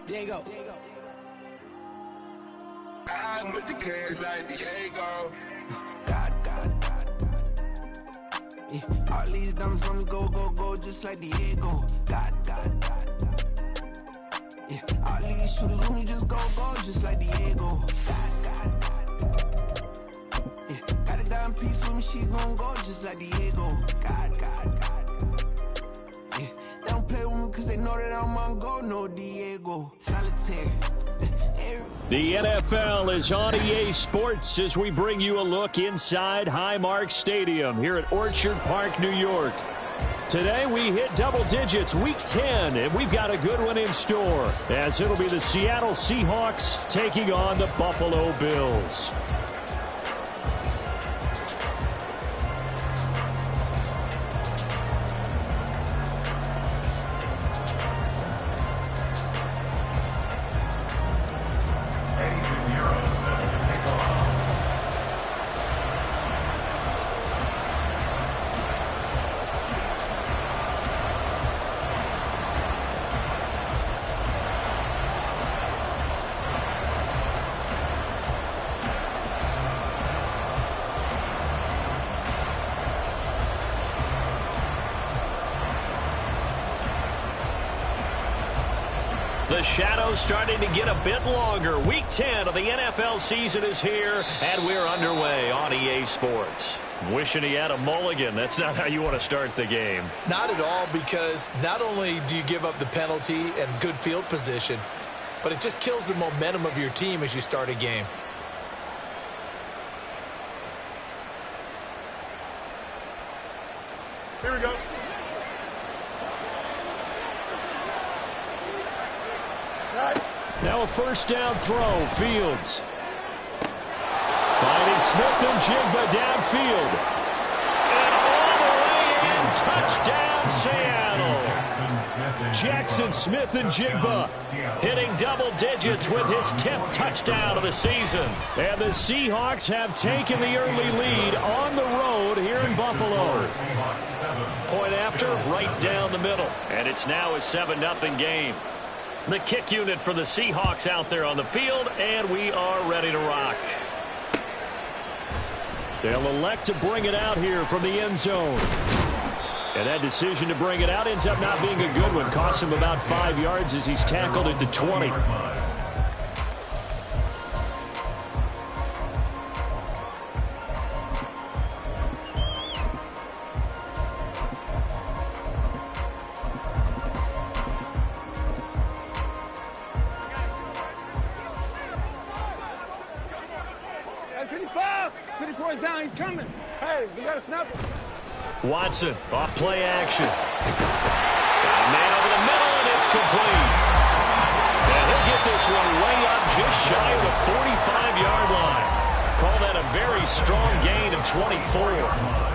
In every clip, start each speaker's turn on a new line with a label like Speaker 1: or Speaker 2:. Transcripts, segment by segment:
Speaker 1: Diego.
Speaker 2: I'm with the cash like Diego.
Speaker 1: God. Yeah. All these dumps on me go, just like Diego. God. Yeah. All these shooters with me just go, just like Diego. God. Yeah. Got a dime piece with me, she gon' go just like Diego. God. Yeah. They don't play with me cause they know that I'm on go, no Diego. Solitaire.
Speaker 3: The NFL is on EA Sports as we bring you a look inside Highmark Stadium here at Orchard Park, New York. Today we hit double digits, week 10, and we've got a good one in store as it'll be the Seattle Seahawks taking on the Buffalo Bills. The shadow's starting to get a bit longer. Week 10 of the NFL season is here, and we're underway on EA Sports. Wishing he had a mulligan. That's not how you want to start the game.
Speaker 4: Not at all, because not only do you give up the penalty and good field position, but it just kills the momentum of your team as you start a game.
Speaker 5: Here we go.
Speaker 3: Now a first down throw, Fields. Finding Smith and Jigba downfield. And all the way in, touchdown Seattle. Jackson Smith and Jigba hitting double digits with his 10th touchdown of the season. And the Seahawks have taken the early lead on the road here in Buffalo. Point after, right down the middle. And it's now a 7-0 game. The kick unit for the Seahawks out there on the field, and we are ready to rock. They'll elect to bring it out here from the end zone. And that decision to bring it out ends up not being a good one. Costs him about 5 yards as he's tackled at the 20.
Speaker 5: Down, he's coming. Hey, we got to snap him.
Speaker 3: Watson, off play action. Got a man over the middle, and it's complete. And he'll get this one way up just shy of the 45-yard line. Call that a very strong gain of 24.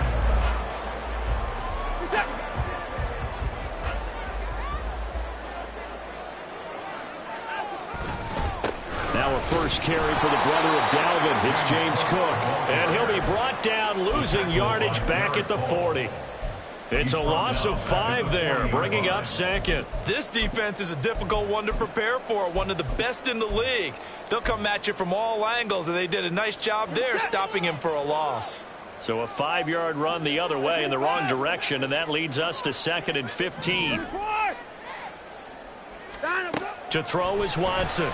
Speaker 3: Now a first carry for the brother of Dalvin. It's James Cook. And he'll be brought down, losing yardage back at the 40. It's a loss of 5 there, bringing up second.
Speaker 4: This defense is a difficult one to prepare for, one of the best in the league. They'll come at you from all angles, and they did a nice job there stopping him for a loss.
Speaker 3: So a 5-yard run the other way in the wrong direction, and that leads us to 2nd and 15. To throw is Watson.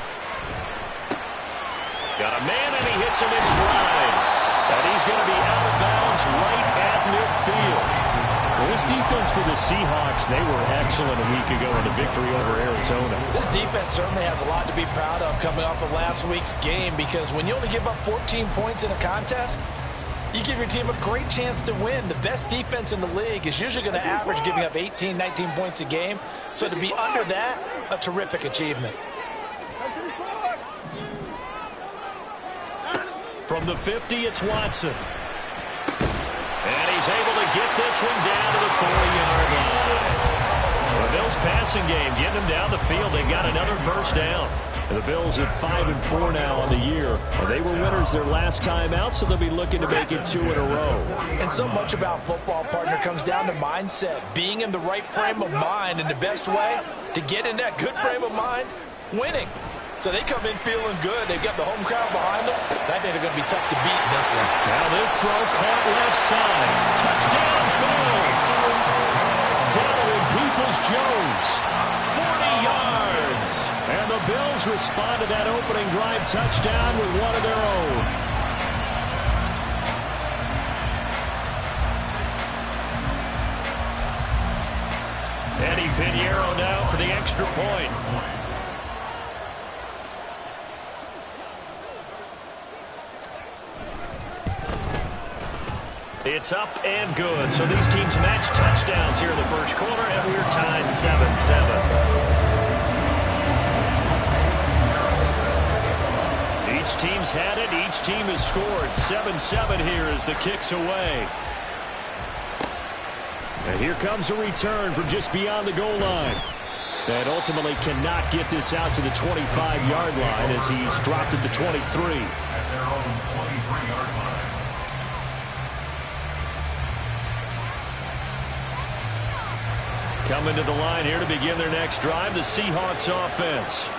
Speaker 3: Got a man, and he hits him in stride. And he's going to be out of bounds right at midfield. Well, this defense for the Seahawks, they were excellent a week ago in the victory over Arizona.
Speaker 4: This defense certainly has a lot to be proud of coming off of last week's game, because when you only give up 14 points in a contest, you give your team a great chance to win. The best defense in the league is usually going to average giving up 18, 19 points a game. So to be under that, a terrific achievement.
Speaker 3: From the 50, it's Watson. And he's able to get this one down to the 40-yard line. The Bills passing game getting them down the field. They got another first down. The Bills at 5-4 now on the year. They were winners their last time out, so they'll be looking to make it 2 in a row.
Speaker 4: And so much about football, partner, comes down to mindset. Being in the right frame of mind, and the best way to get in that good frame of mind, winning. So they come in feeling good. They've got the home crowd behind them. I think they're going to be tough to beat in this one.
Speaker 3: Now this throw caught left side. Touchdown, Bills. Down Peoples-Jones. 40 yards. And the Bills respond to that opening drive touchdown with one of their own. Eddie Pinheiro now for the extra point. It's up and good. So these teams match touchdowns here in the first quarter, and we're tied 7-7. Each team's had it. Each team has scored. 7-7 here as the kick's away. And here comes a return from just beyond the goal line. And ultimately cannot get this out to the 25-yard line as he's dropped at the 23.
Speaker 6: At their own 23-yard line.
Speaker 3: Coming to the line here to begin their next drive, the Seahawks offense.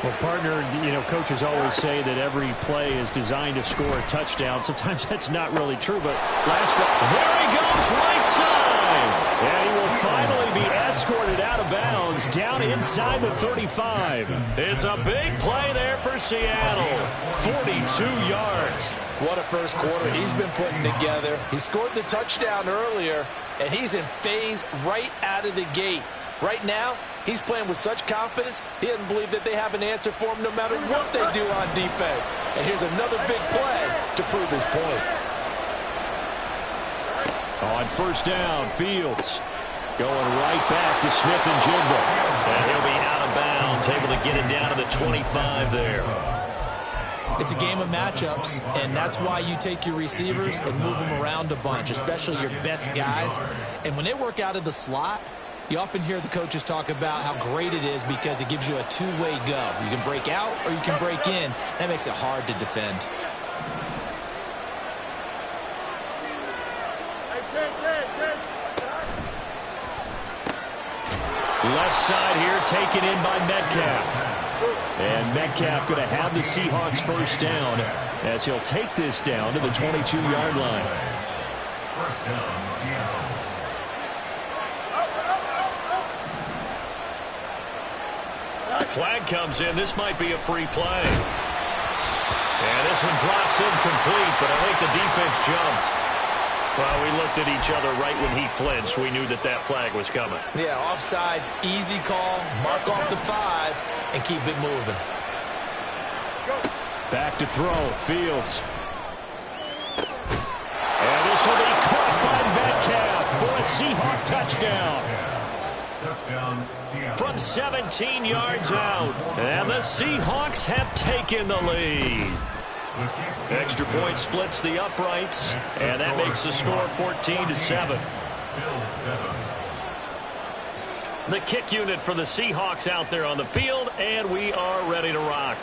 Speaker 3: Well, partner, coaches always say that every play is designed to score a touchdown. Sometimes that's not really true, but last time, there he goes, right side. And he will finally be escorted out of bounds down inside the 35. It's a big play there for Seattle. 42 yards.
Speaker 4: What a first quarter he's been putting together. He scored the touchdown earlier, and he's in phase right out of the gate. Right now, he's playing with such confidence, he doesn't believe that they have an answer for him no matter what they do on defense. And here's another big play to prove his point.
Speaker 3: On first down, Fields going right back to Smith and Jigba. And he'll be out of bounds, able to get it down to the 25 there.
Speaker 7: It's a game of matchups, and that's why you take your receivers and move them around a bunch, especially your best guys. And when they work out of the slot, you often hear the coaches talk about how great it is because it gives you a two-way go. You can break out or you can break in. That makes it hard to defend.
Speaker 3: Left side here taken in by Metcalf. And Metcalf going to have the Seahawks first down as he'll take this down to the 22-yard line.
Speaker 6: First down, Seattle.
Speaker 3: Flag comes in. This might be a free play. And this one drops incomplete, but I think the defense jumped. Well, we looked at each other right when he flinched. We knew that that flag was coming.
Speaker 7: Yeah, offsides, easy call, mark off the 5, and keep it moving.
Speaker 3: Back to throw, Fields. And this will be caught by Metcalf for a Seahawk touchdown.
Speaker 6: Touchdown, Seattle.
Speaker 3: From 17 yards out. And the Seahawks have taken the lead. Extra point splits the uprights, and that makes the score 14-7. The kick unit for the Seahawks out there on the field, and we are ready to rock.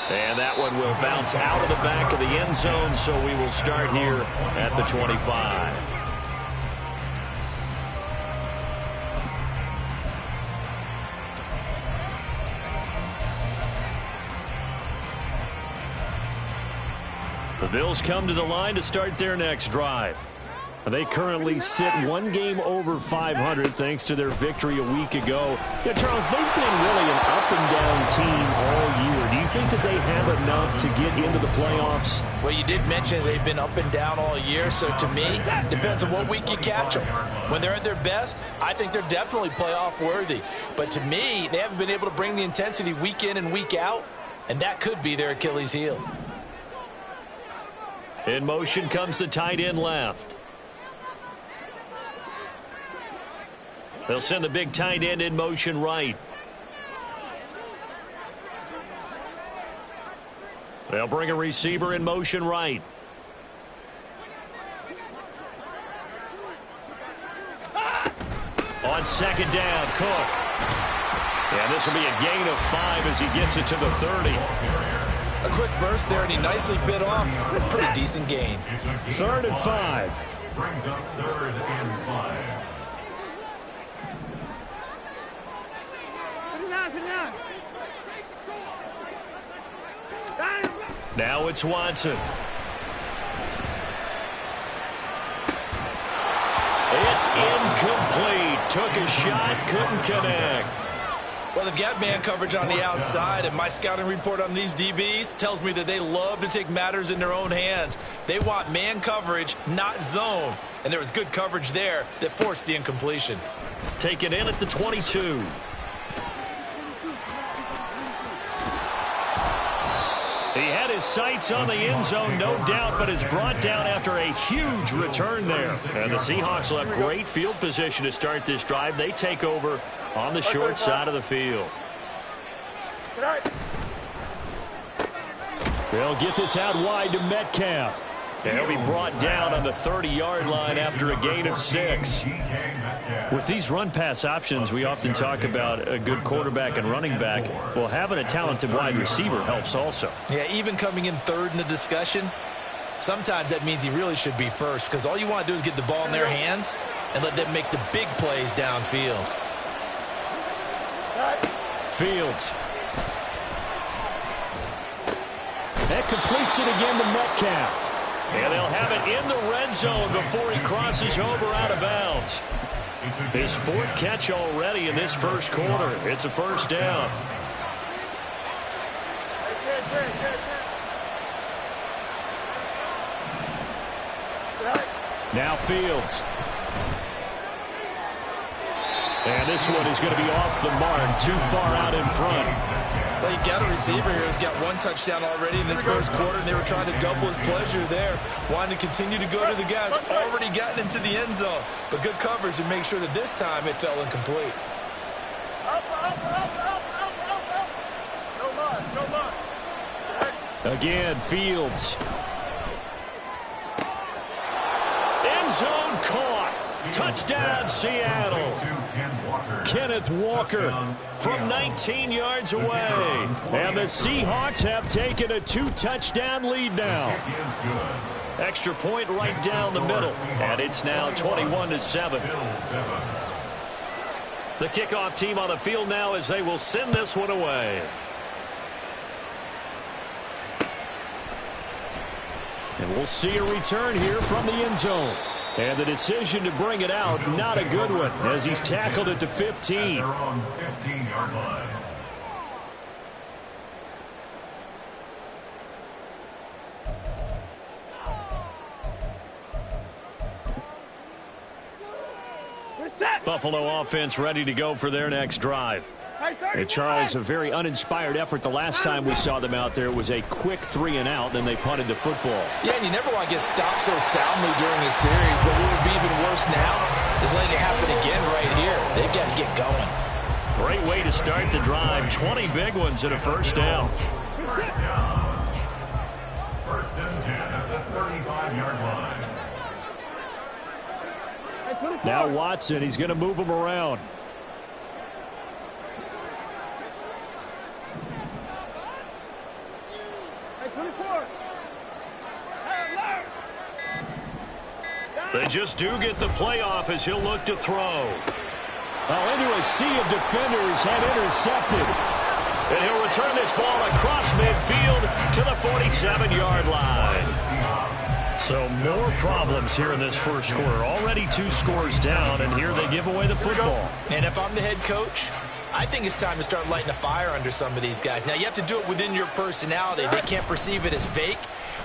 Speaker 3: And that one will bounce out of the back of the end zone, so we will start here at the 25. The Bills come to the line to start their next drive. They currently sit one game over 500 thanks to their victory a week ago. Yeah, Charles, they've been really an up-and-down team all year. Do you think that they have enough to get into the playoffs?
Speaker 4: Well, you did mention they've been up and down all year, so to me, depends on what week you catch them. When they're at their best, I think they're definitely playoff worthy. But to me, they haven't been able to bring the intensity week in and week out, and that could be their Achilles heel.
Speaker 3: In motion comes the tight end left. They'll send the big tight end in motion right. They'll bring a receiver in motion right. On second down, Cook. And this will be a gain of 5 as he gets it to the 30.
Speaker 7: A quick burst there, and he nicely bit off a pretty decent gain.
Speaker 3: 3rd and 5.
Speaker 6: Brings up 3rd and 5.
Speaker 3: Now it's Watson. It's incomplete. Took a shot, couldn't connect.
Speaker 7: Well, they've got man coverage on the outside, and my scouting report on these DBs tells me that they love to take matters in their own hands. They want man coverage, not zone. And there was good coverage there that forced the incompletion.
Speaker 3: Take it in at the 22. He had his sights on the end zone, no doubt, but is brought down after a huge return there. And the Seahawks will have great field position to start this drive. They take over on the short side of the field. They'll get this out wide to Metcalf. And he'll be brought down on the 30-yard line after a gain of 6. With these run-pass options, we often talk about a good quarterback and running back. Well, having a talented wide receiver helps also.
Speaker 7: Yeah, even coming in 3rd in the discussion, sometimes that means he really should be first, because all you want to do is get the ball in their hands and let them make the big plays downfield.
Speaker 3: Fields. That completes it again to Metcalf. And they'll have it in the red zone before he crosses over out of bounds. His 4th catch already in this first quarter. It's a first down. Now Fields. And this one is going to be off the mark, too far out in front.
Speaker 7: Well, you got a receiver here who's got 1 touchdown already in this first quarter, and they were trying to double his pleasure there, wanting to continue to go to the guys already gotten into the end zone. But good coverage to make sure that this time it fell incomplete.
Speaker 3: Again, Fields. End zone caught. Touchdown, Seattle. Kenneth Walker from 19 yards away. And the Seahawks have taken a 2-touchdown lead now. Extra point right down the middle. And it's now 21-7. The kickoff team on the field now as they will send this one away. And we'll see a return here from the end zone. And the decision to bring it out, not a good one, as he's tackled at the 15.
Speaker 6: They're on 15-yard line.
Speaker 3: Buffalo offense ready to go for their next drive. And Charles, a very uninspired effort the last time we saw them out there. It was a quick 3-and-out, then they punted the football.
Speaker 7: Yeah, and you never want to get stopped so soundly during a series, but what would be even worse now is letting it happen again right here. They've got to get going.
Speaker 3: Great way to start the drive. 20 big ones and a first down.
Speaker 6: First down. 1st and 10 at the 35-yard line.
Speaker 3: Now Watson, he's going to move him around. They just do get the playoff as he'll look to throw. Into a sea of defenders had intercepted. And he'll return this ball across midfield to the 47-yard line. So more problems here in this first quarter. Already 2 scores down, and here they give away the football.
Speaker 7: And if I'm the head coach, I think it's time to start lighting a fire under some of these guys. Now, you have to do it within your personality. They can't perceive it as fake.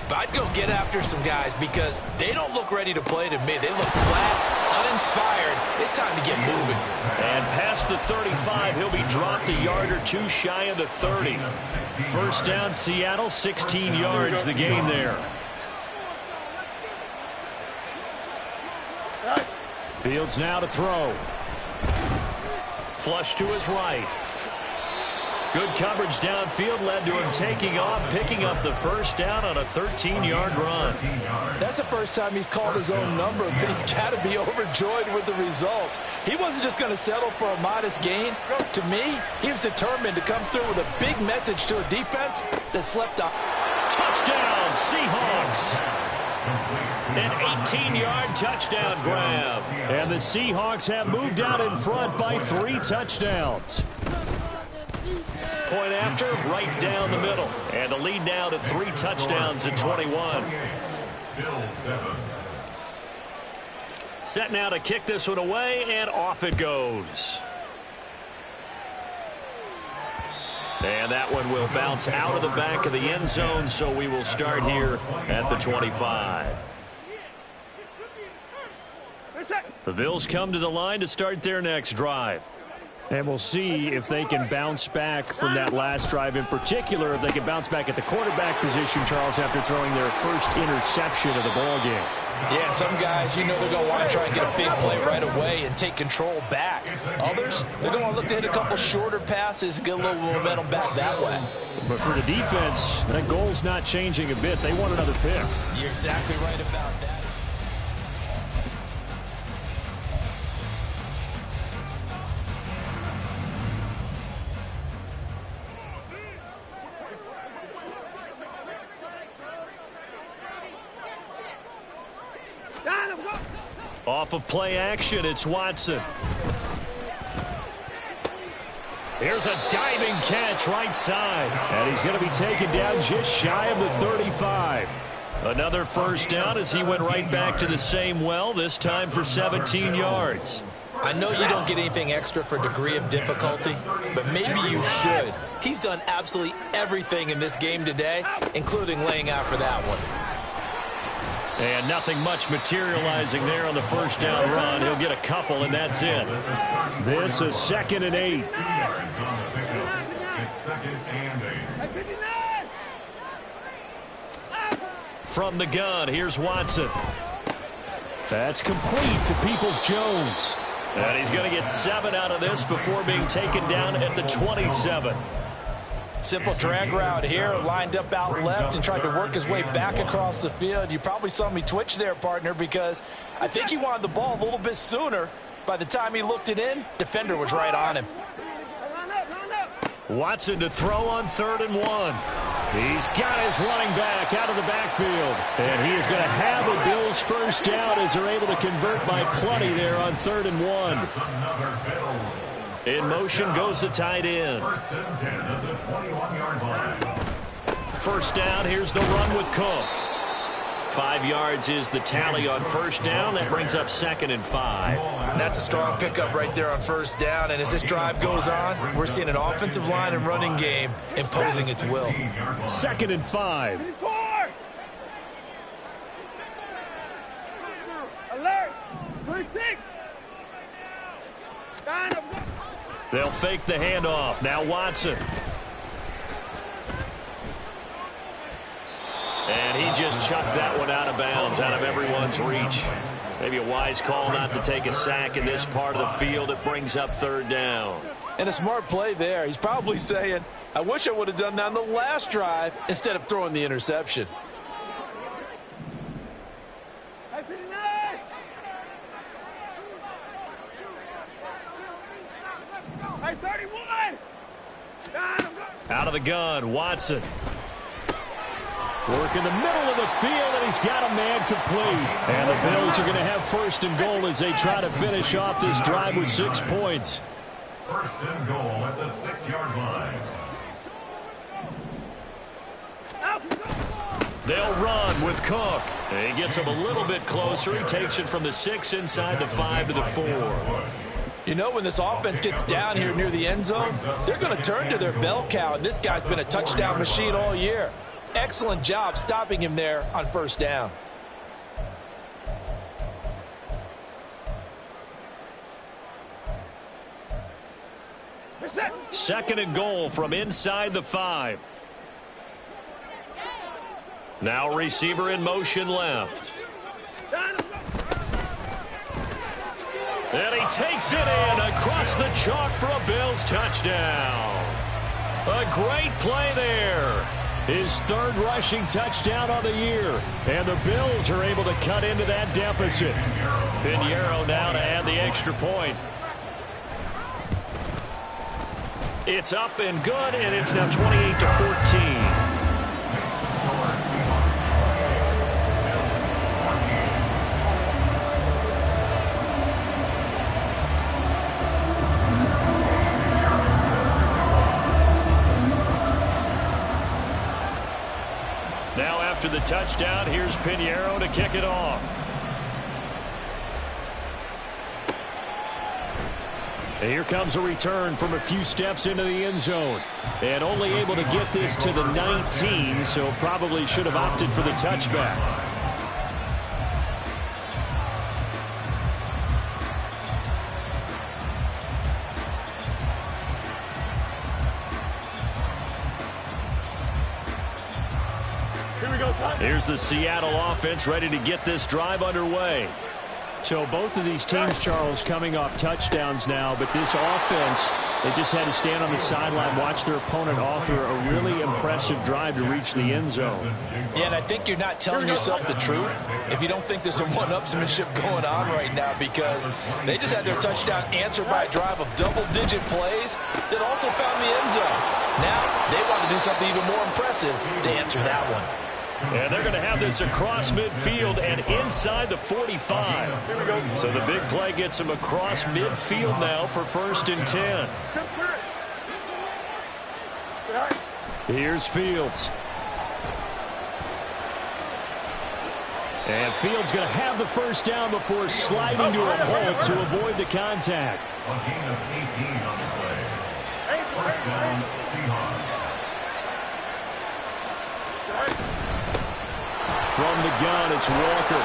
Speaker 7: But I'd go get after some guys because they don't look ready to play to me. They look flat, uninspired. It's time to get moving.
Speaker 3: And past the 35, he'll be dropped a yard or 2 shy of the 30. First down, Seattle, 16 yards the gain there. Fields now to throw. Flush to his right. Good coverage downfield led to him taking off, picking up the first down on a 13-yard run.
Speaker 4: That's the first time he's called his own number, but he's got to be overjoyed with the results. He wasn't just going to settle for a modest gain. To me, he was determined to come through with a big message to a defense that slept on.
Speaker 3: Touchdown, Seahawks! An 18-yard touchdown grab. And the Seahawks have moved out in front by 3 touchdowns. Point after, right down the middle. And the lead now to 3 touchdowns at 21. Set now to kick this one away, and off it goes. And that one will bounce out of the back of the end zone, so we will start here at the 25. The Bills come to the line to start their next drive. And we'll see if they can bounce back from that last drive, in particular, if they can bounce back at the quarterback position, Charles, after throwing their first interception of the ballgame.
Speaker 4: Yeah, some guys, you know they're going to want to try and get a big play right away and take control back. Others, they're going to look to hit a couple shorter passes and get a little momentum back that way.
Speaker 3: But for the defense, that goal's not changing a bit. They want another pick.
Speaker 4: You're exactly right about that.
Speaker 3: Off of play action, it's Watson. Here's a diving catch right side. And he's going to be taken down just shy of the 35. Another first down as he went right back to the same well, this time for 17 yards.
Speaker 7: I know you don't get anything extra for degree of difficulty, but maybe you should. He's done absolutely everything in this game today, including laying out for that one.
Speaker 3: And nothing much materializing there on the first down run. He'll get a couple, and that's it. This is 2nd and 8.
Speaker 6: It's 2nd and 8.
Speaker 3: From the gun, here's Watson. That's complete to Peoples-Jones. And he's going to get 7 out of this before being taken down at the 27.
Speaker 4: Simple drag route here, lined up out left and tried to work his way back across the field. You probably saw me twitch there, partner, because I think he wanted the ball a little bit sooner. By the time he looked it in, defender was right on him.
Speaker 3: Watson to throw on 3rd and 1. He's got his running back out of the backfield. And he is going to have a Bills first down as they're able to convert by plenty there on 3rd and 1. In motion goes the tight end.
Speaker 6: 1st and 10 at the 21-yard line.
Speaker 3: First down, here's the run with Cook. 5 yards is the tally on first down. That brings up 2nd and 5.
Speaker 7: That's a strong pickup right there on first down. And as this drive goes on, we're seeing an offensive line and running game imposing its will.
Speaker 3: 2nd and 5.
Speaker 5: Alert! 26!
Speaker 3: They'll fake the handoff. Now Watson. And he just chucked that one out of bounds, out of everyone's reach. Maybe a wise call not to take a sack in this part of the field. It brings up 3rd down.
Speaker 4: And a smart play there. He's probably saying, I wish I would have done that on the last drive instead of throwing the interception.
Speaker 3: Out of the gun, Watson. Work in the middle of the field, and he's got a man complete. And the Bills are going to have 1st and goal as they try to finish off this drive with 6 points.
Speaker 6: 1st and goal at the 6-yard line.
Speaker 3: They'll run with Cook. And he gets him a little bit closer. He takes it from the 6 inside the 5 to the 4.
Speaker 4: You know, when this offense gets down here near the end zone, they're going to turn to their bell cow, and this guy's been a touchdown machine all year. Excellent job stopping him there on first down.
Speaker 3: Second and goal from inside the 5. Now receiver in motion left. And he takes it in across the chalk for a Bills touchdown. A great play there. His third rushing touchdown on the year. And the Bills are able to cut into that deficit. Pinheiro now to add the extra point. It's up and good, and it's now 28-14. Now after the touchdown, here's Pinheiro to kick it off. And here comes a return from a few steps into the end zone. And only able to get this to the 19, so probably should have opted for the touchback. Here's the Seattle offense ready to get this drive underway. So both of these teams, Charles, coming off touchdowns now, but this offense, they just had to stand on the sideline, watch their opponent author a really impressive drive to reach the end zone.
Speaker 4: Yeah, and I think you're not telling yourself the truth if you don't think there's some one-upsmanship going on right now, because they just had their touchdown answered by a drive of double-digit plays that also found the end zone. Now they want to do something even more impressive to answer that one.
Speaker 3: And they're going to have this across midfield and inside the 45. So the big play gets them across midfield now for 1st and 10. Here's Fields. And Fields going to have the first down before sliding to a halt to avoid the contact.
Speaker 6: A gain of 18 on the play. First down, Seahawks.
Speaker 3: From the gun, it's Walker.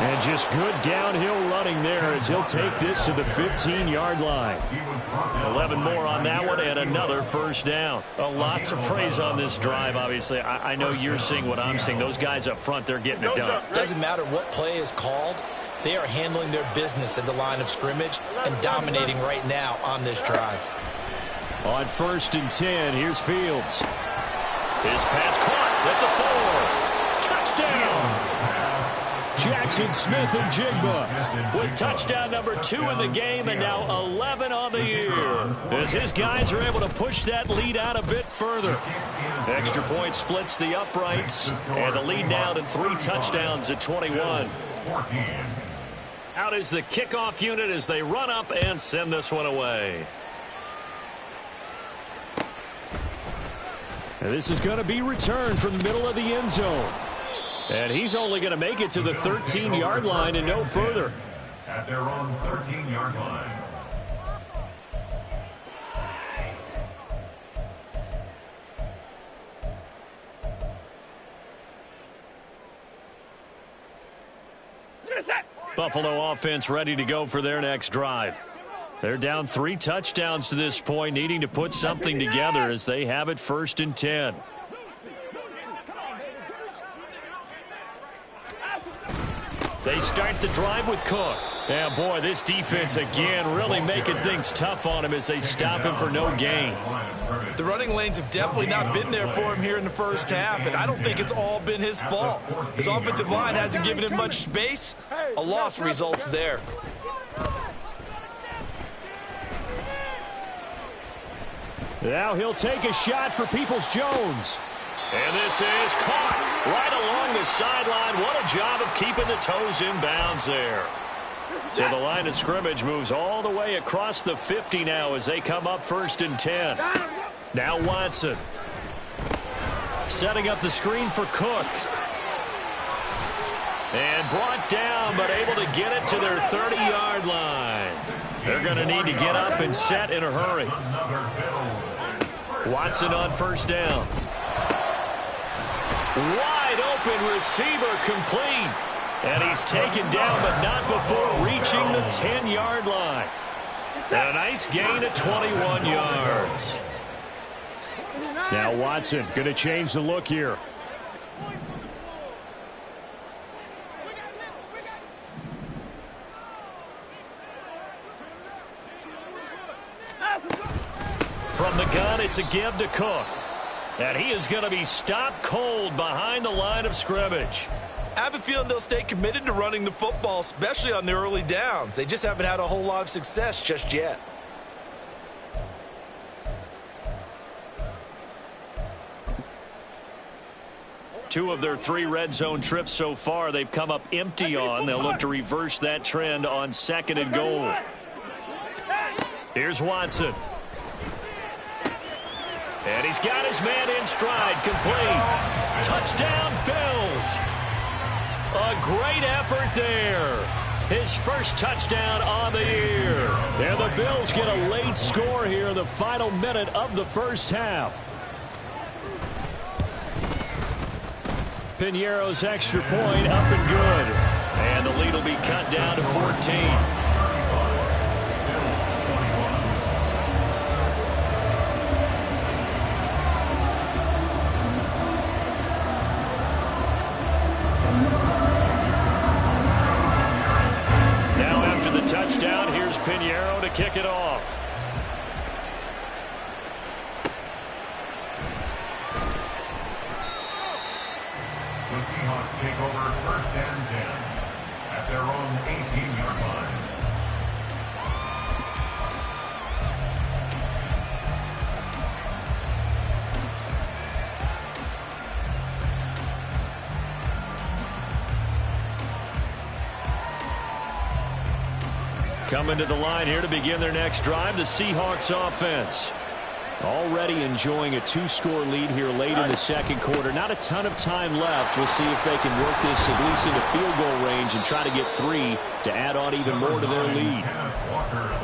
Speaker 3: And just good downhill running there as he'll take this to the 15-yard line. 11 more on that one and another first down. Lots of praise on this drive, obviously. I know you're seeing what I'm seeing. Those guys up front, they're getting it done.
Speaker 7: Doesn't matter what play is called. They are handling their business at the line of scrimmage and dominating right now on this drive.
Speaker 3: On 1st and 10, here's Fields. His pass caught at the 4. Touchdown! Jackson Smith and Jigba with touchdown number 2 in the game and now 11 on the year as his guys are able to push that lead out a bit further. Extra point splits the uprights and the lead now to 3 touchdowns at 21. Out is the kickoff unit as they run up and send this one away. And this is going to be returned from the middle of the end zone. And he's only going to make it to the 13-yard line and no further.
Speaker 6: At their own 13-yard line.
Speaker 3: Buffalo offense ready to go for their next drive. They're down 3 touchdowns to this point, needing to put something together as they have it 1st and 10. They start the drive with Cook. Yeah, boy, this defense again really making things tough on him as they stop him for no gain.
Speaker 7: The running lanes have definitely not been there for him here in the first half, and I don't think it's all been his fault. His offensive line hasn't given him much space. A loss results there.
Speaker 3: Now he'll take a shot for Peoples-Jones. And this is caught right along the sideline. What a job of keeping the toes in bounds there. So the line of scrimmage moves all the way across the 50 now as they come up 1st and 10. Now Watson. Setting up the screen for Cook. And brought down, but able to get it to their 30-yard line. They're going to need to get up and set in a hurry. Watson on 1st down. Wide open receiver complete. And he's taken down, but not before reaching the 10-yard line. And a nice gain of 21 yards. Now Watson going to change the look here. From the gun, it's a give to Cook. And he is going to be stopped cold behind the line of scrimmage.
Speaker 7: I have a feeling they'll stay committed to running the football, especially on the early downs. They just haven't had a whole lot of success just yet.
Speaker 3: Two of their 3 red zone trips so far, they've come up empty on. They'll look to reverse that trend on 2nd and goal. Here's Watson. And he's got his man in stride, complete. Touchdown, Bills. A great effort there. His first touchdown on the year. And the Bills get a late score here in the final minute of the first half. Piñeiro's extra point up and good. And the lead will be cut down to 14. Touchdown. Here's Piñeiro to kick it off.
Speaker 6: The Seahawks take over 1st and 10 at their own 18-yard line.
Speaker 3: Coming to the line here to begin their next drive, the Seahawks offense. Already enjoying a 2-score lead here late in the 2nd quarter. Not a ton of time left. We'll see if they can work this at least into field goal range and try to get 3 to add on even more to their lead.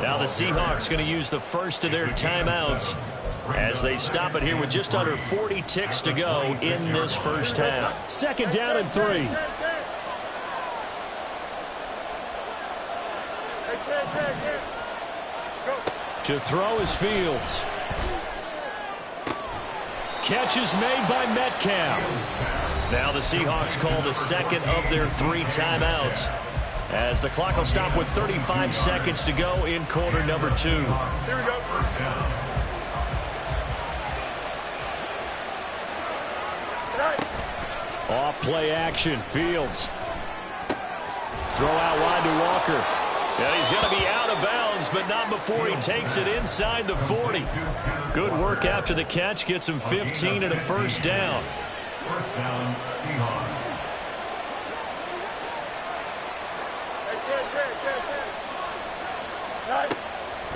Speaker 3: Now the Seahawks going to use the first of their timeouts as they stop it here with just under 40 ticks to go in this first half.
Speaker 8: 2nd down and 3.
Speaker 3: To throw is Fields. Catch is made by Metcalf. Now the Seahawks call the 2nd of their 3 timeouts as the clock will stop with 35 seconds to go in quarter number 2.
Speaker 6: Here we go. First down.
Speaker 3: Off play action. Fields. Throw out wide to Walker. Yeah, he's going to be out of bounds, but not before he takes it inside the 40. Good work after the catch. Gets him 15 and a first down.
Speaker 6: First down, Seahawks.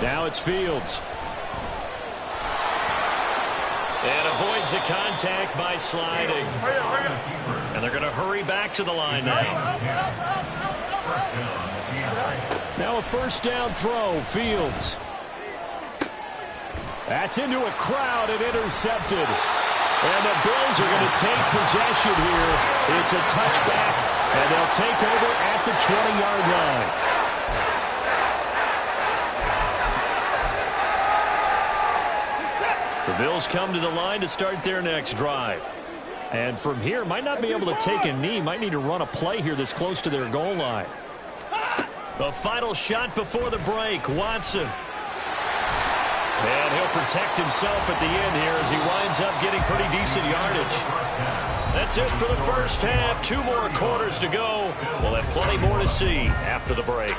Speaker 3: Now it's Fields. And avoids the contact by sliding. And they're going to hurry back to the line now.
Speaker 6: First down, Seahawks.
Speaker 3: Now a first down throw, Fields. That's into a crowd and intercepted. And the Bills are going to take possession here. It's a touchback, and they'll take over at the 20-yard line. The Bills come to the line to start their next drive. And from here, might not be able to take a knee. Might need to run a play here that's close to their goal line. The final shot before the break, Watson. And he'll protect himself at the end here as he winds up getting pretty decent yardage. That's it for the first half. 2 more quarters to go. We'll have plenty more to see after the break.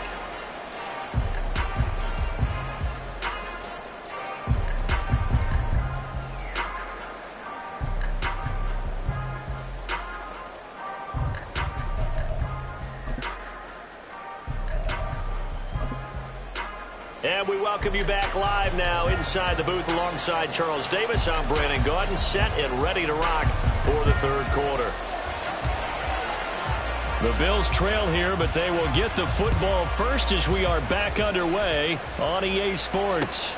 Speaker 3: And we welcome you back live now inside the booth alongside Charles Davis. I'm Brandon Gaudin, set and ready to rock for the 3rd quarter. The Bills trail here, but they will get the football first as we are back underway on EA Sports.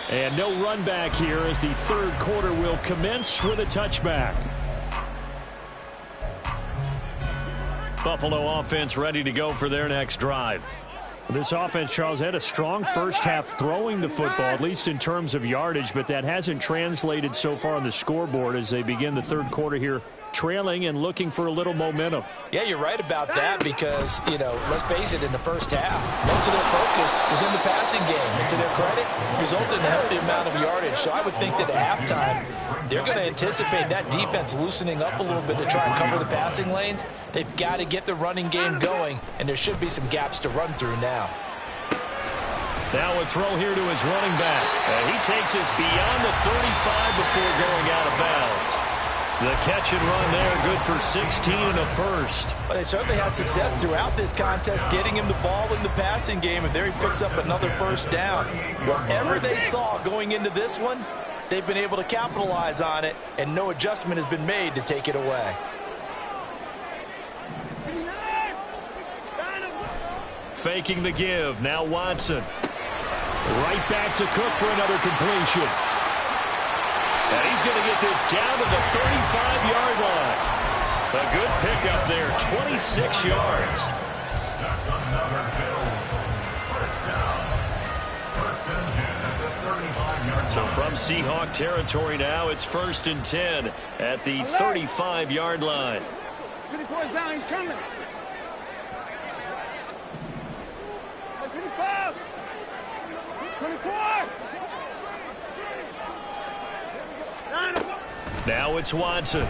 Speaker 3: And no run back here as the 3rd quarter will commence with a touchback. Buffalo offense ready to go for their next drive.
Speaker 8: This offense, Charles, had a strong first half throwing the football, at least in terms of yardage, but that hasn't translated so far on the scoreboard as they begin the 3rd quarter here trailing and looking for a little momentum.
Speaker 4: Yeah, you're right about that because, let's face it, in the first half, most of their focus was in the passing game. And to their credit, resulted in a healthy amount of yardage. So I would think that at halftime, they're going to anticipate that defense loosening up a little bit to try and cover the passing lanes. They've got to get the running game going, and there should be some gaps to run through now.
Speaker 3: Now a throw here to his running back. And he takes us beyond the 35 before going out of bounds. The catch and run there, good for 16 and a first.
Speaker 4: Well, they certainly had success throughout this contest getting him the ball in the passing game, and there he picks up another first down. Whatever they saw going into this one, they've been able to capitalize on it, and no adjustment has been made to take it away.
Speaker 3: Faking the give, now Watson. Right back to Cook for another completion. And he's going to get this down to the 35-yard line. A good pickup there, 26 yards.
Speaker 6: That's another Bills first down. First and 10 at the 35-yard line.
Speaker 3: So from Seahawk territory now, it's 1st and 10 at the 35-yard line.
Speaker 5: 24 is down, he's coming. 25. 24.
Speaker 3: Now it's Watson. And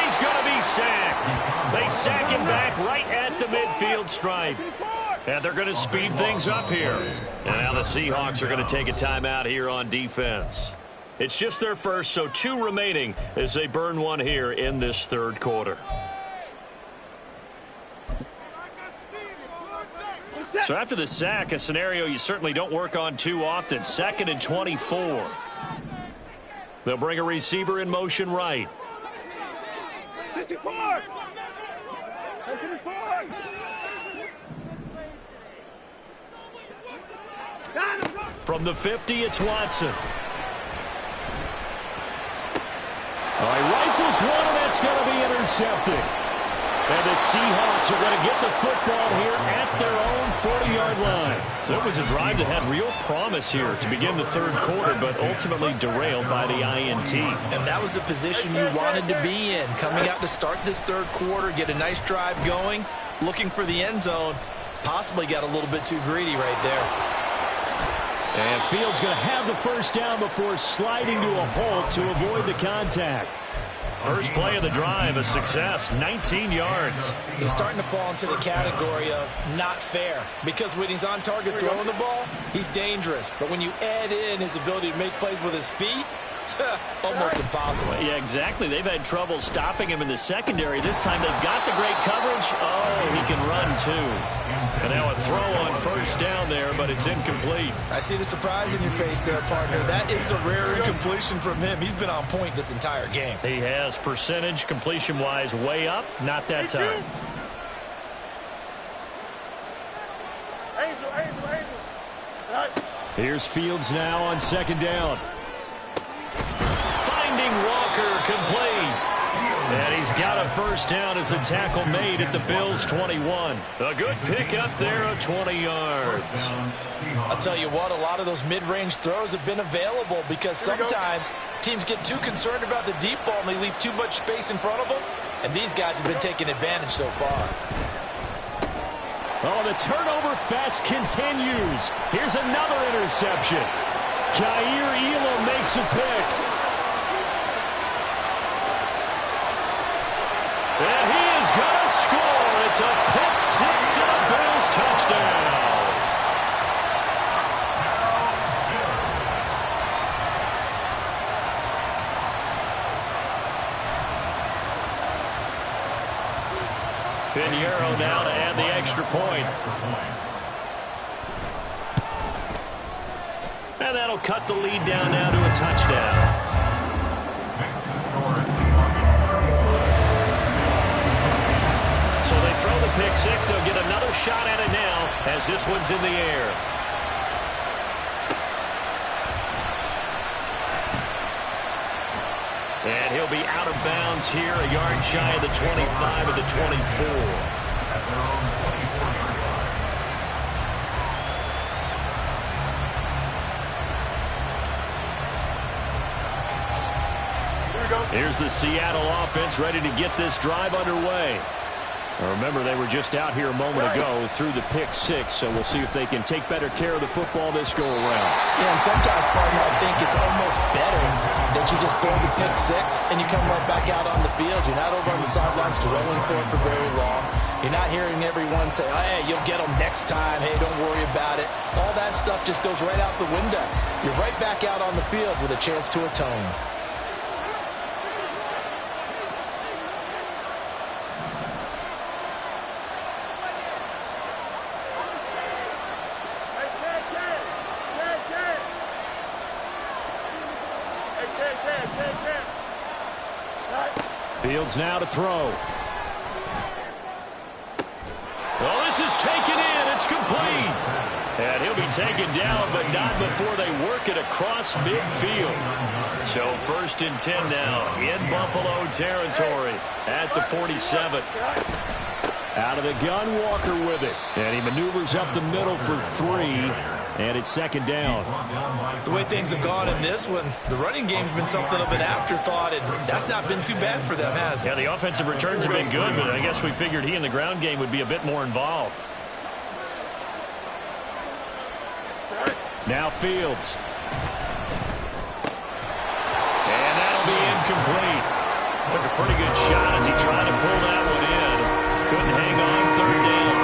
Speaker 3: he's going to be sacked. They sack him back right at the midfield stripe. And they're going to speed things up here. And now the Seahawks are going to take a timeout here on defense. It's just their first, so 2 remaining as they burn one here in this third quarter. So after the sack, a scenario you certainly don't work on too often. 2nd and 24. They'll bring a receiver in motion right.
Speaker 5: 54. 54.
Speaker 3: From the 50, it's Watson. All right, rifles one, and that's going to be intercepted. And the Seahawks are going to get the football here at their own 40-yard line. So it was a drive that had real promise here to begin the third quarter, but ultimately derailed by the INT.
Speaker 4: And that was the position you wanted to be in, coming out to start this third quarter, get a nice drive going, looking for the end zone, possibly got a little bit too greedy right there.
Speaker 8: And Fields going to have the first down before sliding to a halt to avoid the contact.
Speaker 3: First play of the drive, a success, 19 yards.
Speaker 4: He's starting to fall into the category of not fair, because when he's on target throwing the ball, he's dangerous. But when you add in his ability to make plays with his feet, almost impossible.
Speaker 3: Yeah, exactly. They've had trouble stopping him in the secondary. This time they've got the great coverage. Oh, he can run too. And now a throw on first down there, but it's incomplete.
Speaker 4: I see the surprise in your face there, partner. That is a rare incompletion from him. He's been on point this entire game.
Speaker 3: He has percentage completion-wise way up. Not that time.
Speaker 5: Angel.
Speaker 8: Here's Fields now on 2nd down.
Speaker 3: Finding Walker, complete. And he's got a first down as a tackle made at the Bills' 21. A good pickup there of 20 yards.
Speaker 4: I'll tell you what, a lot of those mid-range throws have been available because sometimes teams get too concerned about the deep ball and they leave too much space in front of them, and these guys have been taking advantage so far.
Speaker 8: Oh, the turnover fest continues. Here's another interception. Kaiir Elam makes a pick.
Speaker 3: And he is going to score. It's a pick six and a Bills touchdown. Pinheiro now to add the extra point. And that'll cut the lead down now to a touchdown. So they throw the pick six. They'll get another shot at it now as this one's in the air. And he'll be out of bounds here, a yard shy of the 25 of the 24.
Speaker 6: At their own 24-yard line.
Speaker 5: Here we go.
Speaker 3: Here's the Seattle offense ready to get this drive underway. Remember, they were just out here a moment ago through the pick six, so we'll see if they can take better care of the football this go-around.
Speaker 4: Yeah, and sometimes, partner, I think it's almost better that you just throw the pick six and you come right back out on the field. You're not over on the sidelines dwelling for very long. You're not hearing everyone say, oh, hey, you'll get them next time. Hey, don't worry about it. All that stuff just goes right out the window. You're right back out on the field with a chance to atone.
Speaker 8: Fields now to throw.
Speaker 3: Well, this is taken in. It's complete. And he'll be taken down, but not before they work it across midfield. So 1st and 10 now in Buffalo territory at the 47.
Speaker 8: Out of the gun, Walker with it. And he maneuvers up the middle for 3. And it's 2nd down.
Speaker 7: The way things have gone in this one, the running game's been something of an afterthought, and that's not been too bad for them, has it?
Speaker 3: Yeah, the offensive returns have been good, but I guess we figured he in the ground game would be a bit more involved.
Speaker 8: Now Fields.
Speaker 3: And that'll be incomplete. Took a pretty good shot as he tried to pull that one in. Couldn't hang on 3rd down.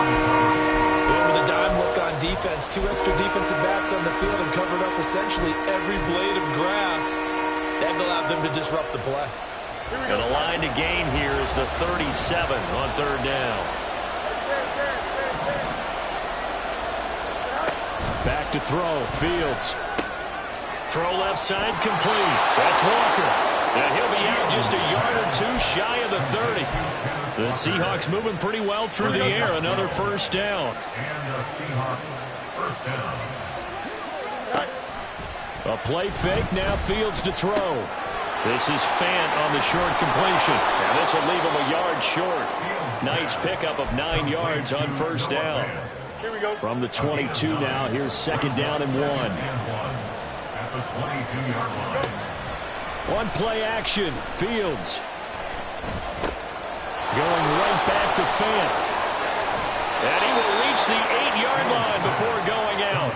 Speaker 7: With a dime look on defense, 2 extra defensive backs on the field and covered up essentially every blade of grass. That allowed them to disrupt the play.
Speaker 3: And the line to gain here is the 37 on 3rd down.
Speaker 8: Back to throw. Fields.
Speaker 3: Throw left side complete. That's Walker. And he'll be out just a yard or 2 shy of the 30. The Seahawks moving pretty well through the air. Another 1st down.
Speaker 6: And the Seahawks 1st down.
Speaker 8: A play fake. Now Fields to throw.
Speaker 3: This is Fant on the short completion. And this will leave him a yard short. Nice pickup of 9 yards on 1st down.
Speaker 8: From the 22 now, here's 2nd down and 1.
Speaker 6: At the 22-yard line.
Speaker 8: One play action. Fields. Going right back to Fant.
Speaker 3: And he will reach the 8-yard line before going out.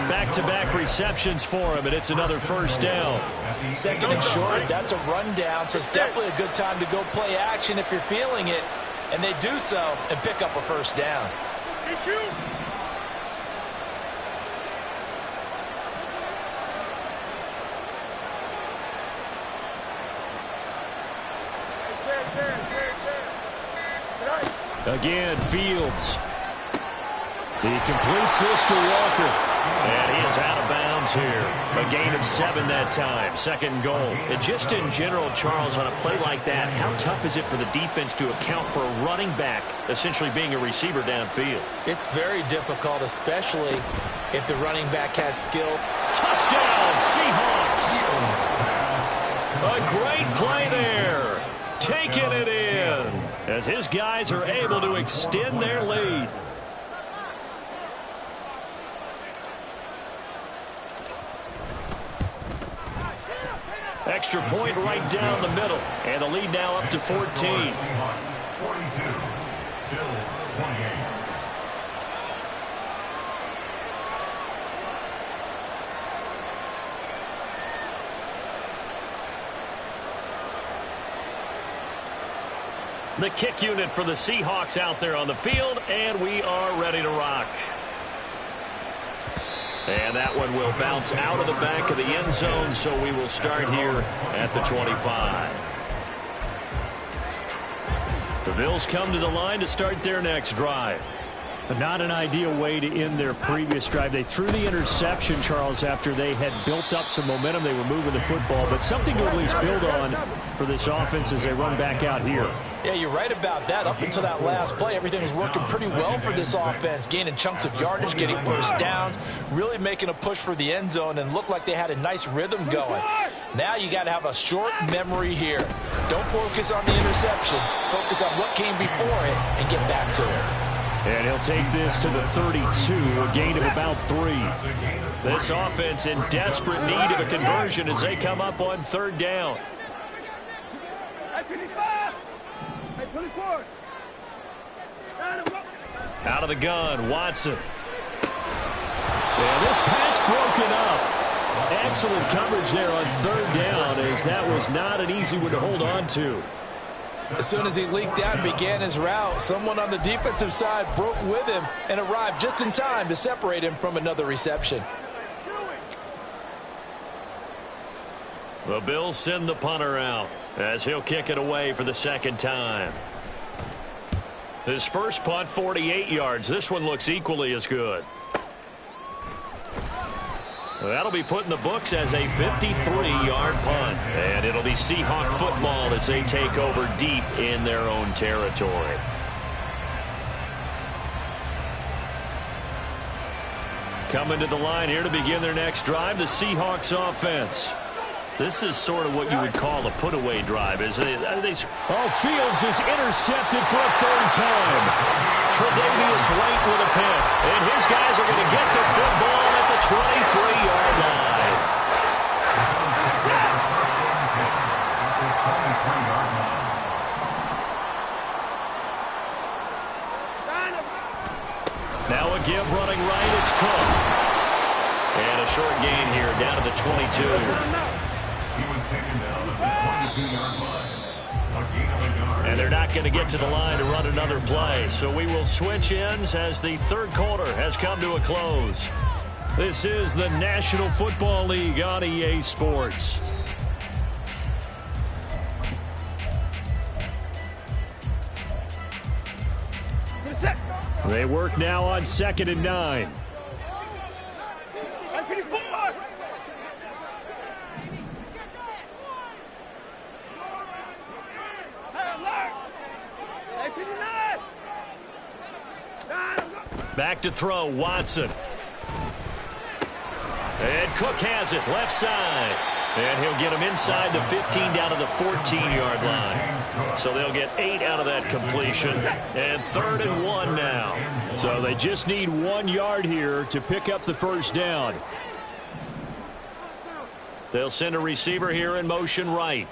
Speaker 3: Back-to-back receptions for him, and it's another 1st down.
Speaker 4: 2nd and short, that's a rundown, so it's definitely a good time to go play action if you're feeling it. And they do so and pick up a 1st down.
Speaker 8: Again, Fields. He completes this to Walker.
Speaker 3: And he is out of bounds here. A gain of 7 that time. 2nd goal. And just in general, Charles, on a play like that, how tough is it for the defense to account for a running back essentially being a receiver downfield?
Speaker 7: It's very difficult, especially if the running back has skill.
Speaker 3: Touchdown, Seahawks! A great play there. Taking it in as his guys are able to extend their lead. Extra point right down the middle. And the lead now up to 14.
Speaker 6: 42. Bills 28.
Speaker 3: The kick unit for the Seahawks out there on the field, and we are ready to rock. And that one will bounce out of the back of the end zone, so we will start here at the 25. The Bills come to the line to start their next drive.
Speaker 8: But not an ideal way to end their previous drive. They threw the interception, Charles, after they had built up some momentum. They were moving the football, but something to at least build on for this offense as they run back out here.
Speaker 4: Yeah, you're right about that. Up until that last play, everything was working pretty well for this offense, gaining chunks of yardage, getting 1st downs, really making a push for the end zone, and looked like they had a nice rhythm going. Now you got to have a short memory here. Don't focus on the interception. Focus on what came before it and get back to it.
Speaker 8: And he'll take this to the 32, a gain of about 3.
Speaker 3: This offense in desperate need of a conversion as they come up on 3rd down.
Speaker 5: 55. Hey, 24.
Speaker 3: Out of the gun, Watson. And this pass broken up. Excellent coverage there on third down, as that was not an easy one to hold on to.
Speaker 4: As soon as he leaked out and began his route, someone on the defensive side broke with him and arrived just in time to separate him from another reception.
Speaker 3: The Bills send the punter out as he'll kick it away for the second time. His first punt, 48 yards. This one looks equally as good. That'll be put in the books as a 53-yard punt. And it'll be Seahawk football as they take over deep in their own territory. Coming to the line here to begin their next drive, the Seahawks offense. This is sort of what you would call a put-away drive, isn't it?
Speaker 8: Fields is intercepted for a third time.
Speaker 3: Tre'Davious White with a pick. And his guys are going to get the football at the 23-yard line. Now a give running right. It's Cook. And a short gain here down to the 22.
Speaker 6: He was taken down at the 22-yard line. A gain of a yard.
Speaker 3: And they're not going to get to the line to run another play. So we will switch ends as the third quarter has come to a close. This is the National Football League on EA Sports. They work now on 2nd and 9. Back to throw, Watson. And Cook has it, left side. And he'll get him inside the 15 down to the 14-yard line. So they'll get 8 out of that completion. And 3rd and 1 now. So they just need 1 yard here to pick up the first down. They'll send a receiver here in motion right.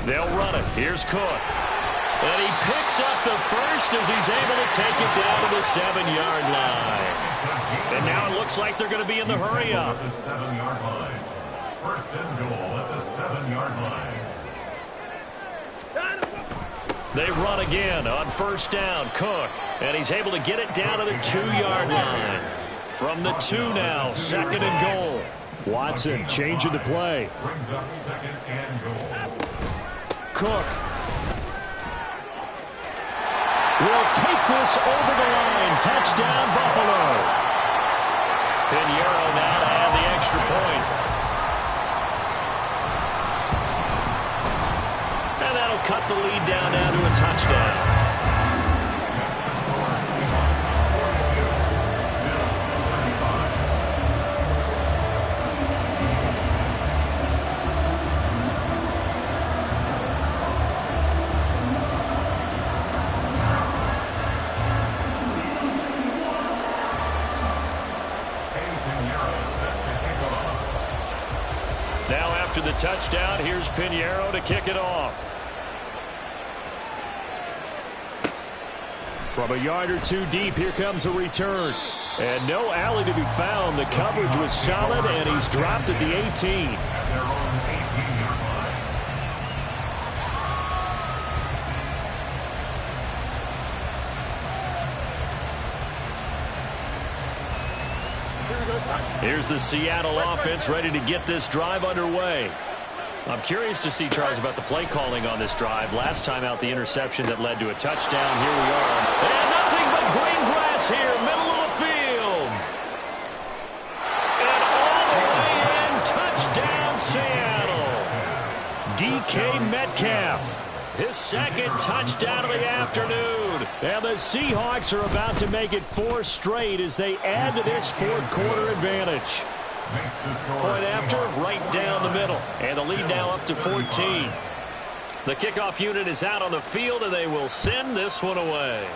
Speaker 3: They'll run it. Here's Cook. And he picks up the first as he's able to take it down to the 7-yard line. And now it looks like they're going to be in the hurry-up.
Speaker 6: The 7-yard line. First and goal at the 7-yard line.
Speaker 3: They run again on first down. Cook. And he's able to get it down to the 2-yard line. From the 2 now, 2nd and goal.
Speaker 8: Watson changing the play.
Speaker 6: Brings up 2nd and goal.
Speaker 8: Cook will take this over the line. Touchdown, Buffalo.
Speaker 3: Pinheiro now to add the extra point. And that'll cut the lead down now to a touchdown. After the touchdown, here's Pinheiro to kick it off.
Speaker 8: From a yard or two deep, here comes a return. And no alley to be found. The coverage was solid, and he's dropped at the 18.
Speaker 6: At their own 18-yard line.
Speaker 3: Here's the Seattle offense ready to get this drive underway. I'm curious to see, Charles, about the play calling on this drive. Last time out, the interception that led to a touchdown. Here we are. And nothing but green grass here, middle of the field. And all the way in, touchdown Seattle. DK Metcalf. His second touchdown of the afternoon. And the Seahawks are about to make it 4 straight as they add to this fourth quarter advantage. Point after, right down the middle. And the lead now up to 14. The kickoff unit is out on the field, and they will send this one away.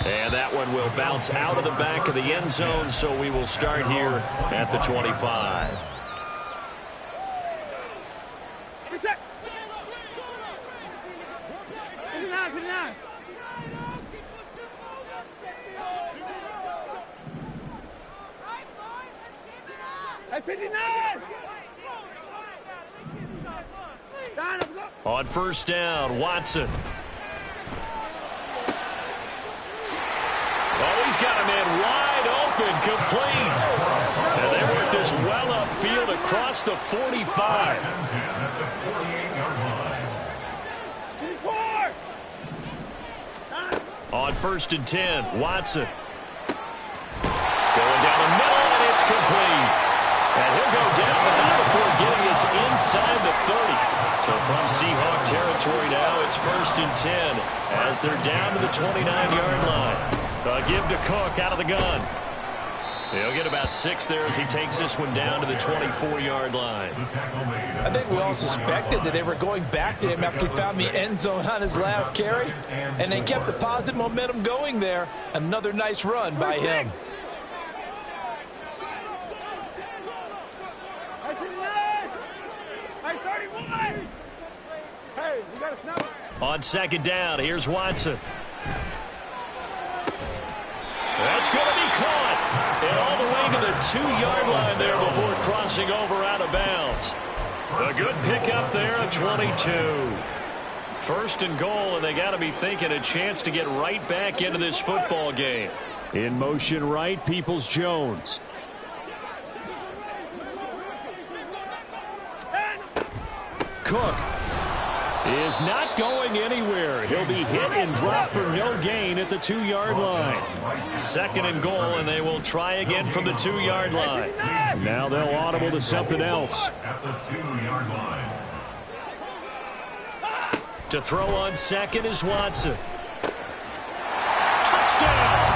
Speaker 3: And that one will bounce out of the back of the end zone, so we will start here at the 25.
Speaker 5: Reset. 59, 59. Hey, 59!
Speaker 3: On first down, Watson. Oh, he's got a man wide open, complete. And they work this well upfield across the 45. On first and 10, Watson. Going down the middle, and it's complete. And he'll go down, but not before getting us inside the 30. So from Seahawk territory now, it's first and 10 as they're down to the 29-yard line. Give to Cook out of the gun. He'll get about 6 there as he takes this one down to the 24-yard line.
Speaker 4: I think we all suspected that they were going back to him after he found the end zone on his last carry, and they kept the positive momentum going there. Another nice run by him.
Speaker 3: On second down, here's Watson. That's going to be caught. And all the way to the 2-yard line there before crossing over out of bounds. A good pickup there at 22. First and goal, and they got to be thinking a chance to get right back into this football game.
Speaker 8: In motion right, Peoples-Jones. Cook is not going anywhere. He'll be hit and dropped for no gain at the 2-yard line. Second and goal, and they will try again from the 2-yard line. Now they'll audible to something else.
Speaker 6: At the 2-yard line.
Speaker 3: To throw on second is Watson. Touchdown!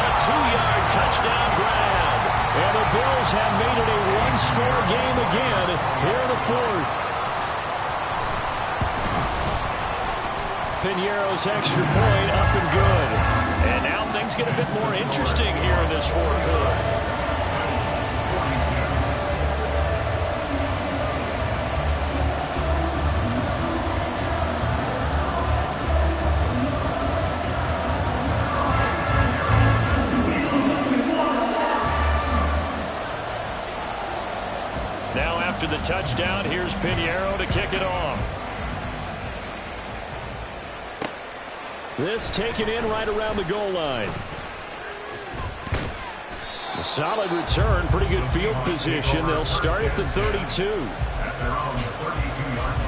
Speaker 3: A 2-yard touchdown grab. And the Bills have made it a one-score game again here in the fourth. Piñeiro's extra point up and good. And now things get a bit more interesting here in this fourth quarter. Now after the touchdown, here's Piñeiro to kick it off. This taken in right around the goal line. A solid return, pretty good field position. They'll start at the 32.
Speaker 6: At their own 32-yard line.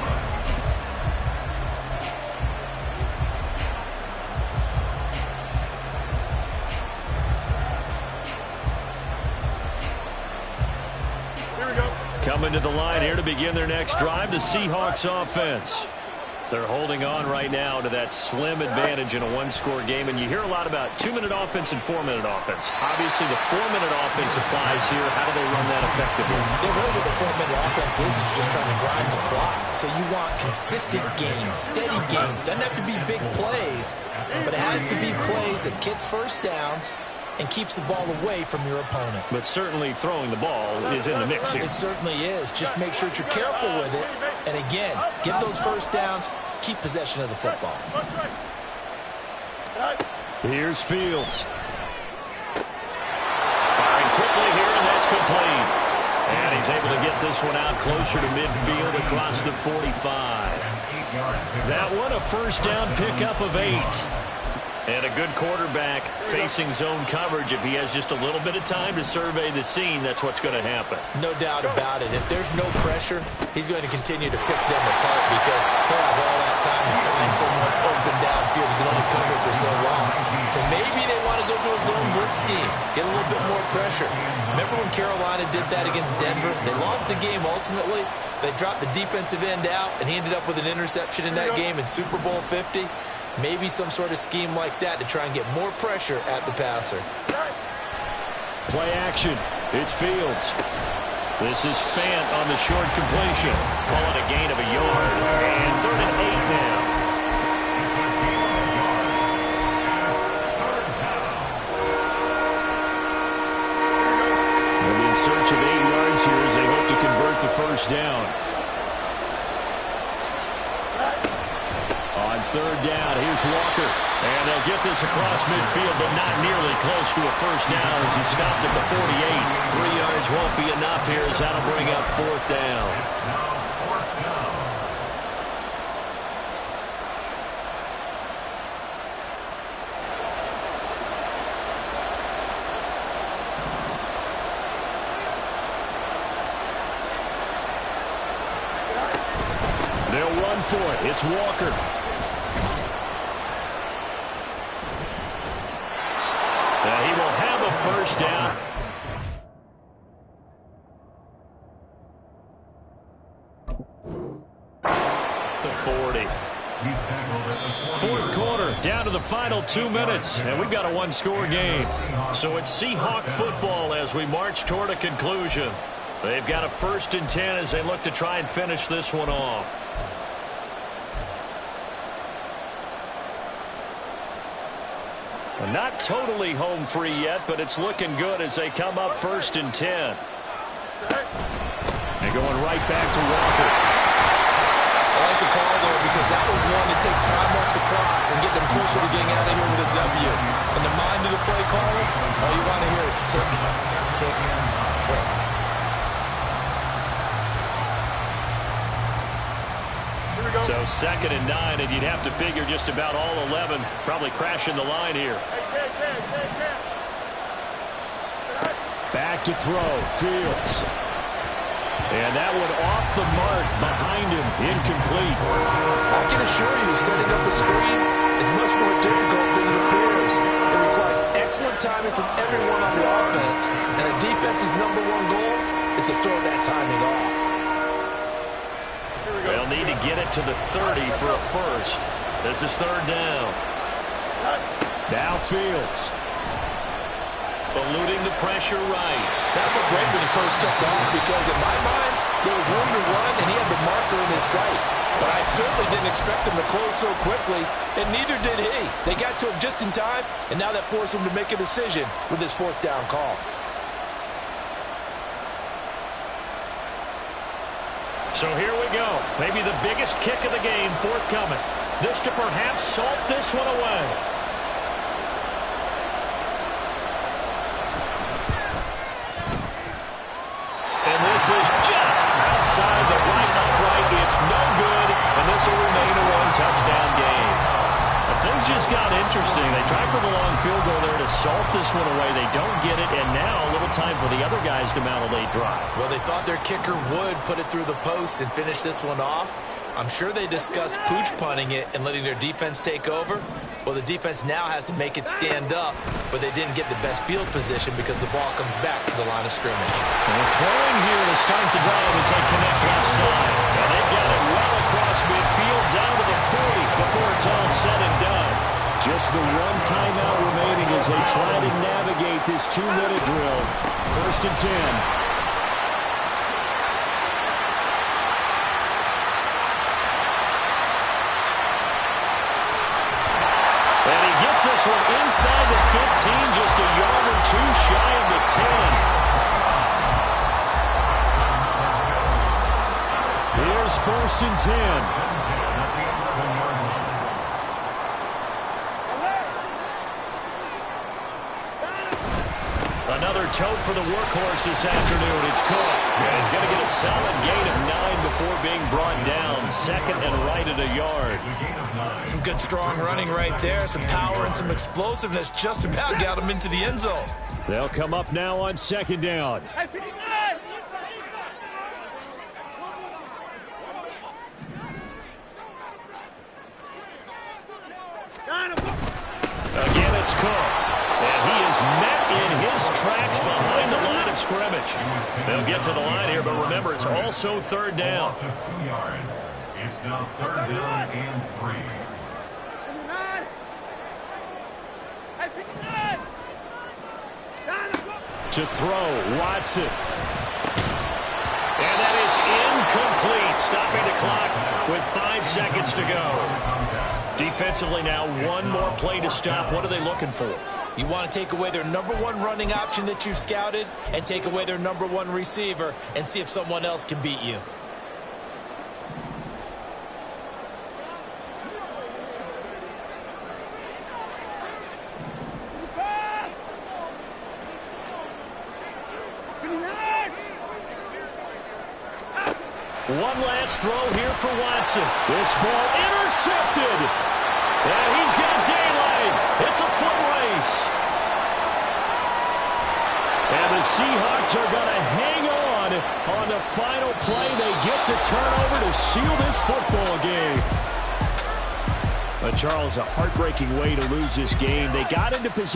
Speaker 5: Here we go.
Speaker 3: Coming to the line here to begin their next drive, the Seahawks offense. They're holding on right now to that slim advantage in a one-score game, and you hear a lot about 2-minute offense and 4-minute offense. Obviously, the 4-minute offense applies here. How do they run that effectively?
Speaker 7: Yeah, really what the 4-minute offense is just trying to grind the clock. So you want consistent gains, steady gains. Doesn't have to be big plays, but it has to be plays that gets first downs and keeps the ball away from your opponent.
Speaker 3: But certainly throwing the ball is in the mix here.
Speaker 7: It certainly is. Just make sure that you're careful with it. And again, get those first downs, keep possession of the football.
Speaker 3: Here's Fields. Firing quickly here, and that's complete. And he's able to get this one out closer to midfield across the 45. That one a first down pickup of 8. And a good quarterback facing zone coverage. If he has just a little bit of time to survey the scene, that's what's going to happen.
Speaker 7: No doubt about it. If there's no pressure, he's going to continue to pick them apart because he'll have all that time to find someone open downfield. He can only cover for so long. So maybe they want to go to a zone blitz scheme, get a little bit more pressure. Remember when Carolina did that against Denver? They lost the game ultimately. They dropped the defensive end out, and he ended up with an interception in that game in Super Bowl 50. Maybe some sort of scheme like that to try and get more pressure at the passer.
Speaker 3: Play action. It's Fields. This is Fant on the short completion. Call it a gain of a yard. And 3rd and 8 now.
Speaker 8: third down. Here's Walker. And they'll get this across midfield, but not nearly close to a first down as he stopped at the 48.
Speaker 3: 3 yards won't be enough here as that'll bring up fourth down.
Speaker 6: It's now fourth down.
Speaker 8: They'll run for it. It's Walker. He will have a first down. The 40. Fourth quarter, down to the final 2 minutes, and we've got a one-score game.
Speaker 3: So it's Seahawk football as we march toward a conclusion. They've got a 1st and 10 as they look to try and finish this one off. Not totally home free yet, but it's looking good as they come up 1st and 10.
Speaker 8: They're going right back to Walker.
Speaker 7: I like the call there because that was one to take time off the clock and get them closer to getting out of here with a W. In the mind of the play caller, all you want to hear is tick, tick, tick.
Speaker 8: So 2nd and 9, and you'd have to figure just about all 11 probably crashing the line here. Back to throw, Fields. And that one off the mark behind him, incomplete.
Speaker 7: I can assure you, setting up a screen is much more difficult than it appears. It requires excellent timing from everyone on the offense, and a defense's #1 goal is to throw that timing off.
Speaker 3: They'll need to get it to the 30 for a first. This is 3rd down.
Speaker 8: Now Fields.
Speaker 3: Eluding the pressure right.
Speaker 7: That looked great when he first took off because in my mind, there was room to run and he had the marker in his sight. But I certainly didn't expect him to close so quickly, and neither did he. They got to him just in time, and now that forced him to make a decision with his 4th down call.
Speaker 3: So here we go. Maybe the biggest kick of the game forthcoming. This to perhaps salt this one away. And this is just outside the right upright. It's no good, and this will remain a one-touchdown game. But things just got interesting. They tried for the long field goal there to salt this one away. They don't get it, and now a little time for the other guys to mount a late drive.
Speaker 7: Well, they thought their kicker would put it through the post and finish this one off. I'm sure they discussed pooch punting it and letting their defense take over. Well, the defense now has to make it stand up, but they didn't get the best field position because the ball comes back to the line of scrimmage.
Speaker 3: And they're throwing here to start the drive as they connect left side. And they've got it well across midfield down to the 40 before it's all said and done.
Speaker 8: Just the one timeout remaining as they try to navigate this 2-minute drill. 1st and 10.
Speaker 3: This one inside the 15, just a yard or 2 shy of the 10.
Speaker 8: Here's 1st and 10.
Speaker 3: Another tote for the workhorse this afternoon. It's Cook. And he's going to get a solid gain of 9 before being brought down. 2nd and right at a yard.
Speaker 7: Some good strong running right there. Some power and some explosiveness just about got him into the end zone.
Speaker 8: They'll come up now on 2nd down.
Speaker 3: Again, it's Cook. And he is met in his tracks behind the line of scrimmage. They'll get to the line here, but remember, it's also 3rd down.
Speaker 6: Loss of 2 yards. It's now 3rd down and 3.
Speaker 8: To throw, Watson.
Speaker 3: And that is incomplete, stopping the clock with 5 seconds to go. Defensively now, one more play to stop. What are they looking for?
Speaker 7: You want to take away their #1 running option that you've scouted and take away their #1 receiver and see if someone else can beat you.
Speaker 3: One last throw here for Watson. This ball intercepted. And he's got daylight. It's a foot race. And the Seahawks are going to hang on the final play. They get the turnover to seal this football game. But Charles, a heartbreaking way to lose this game. They got into position.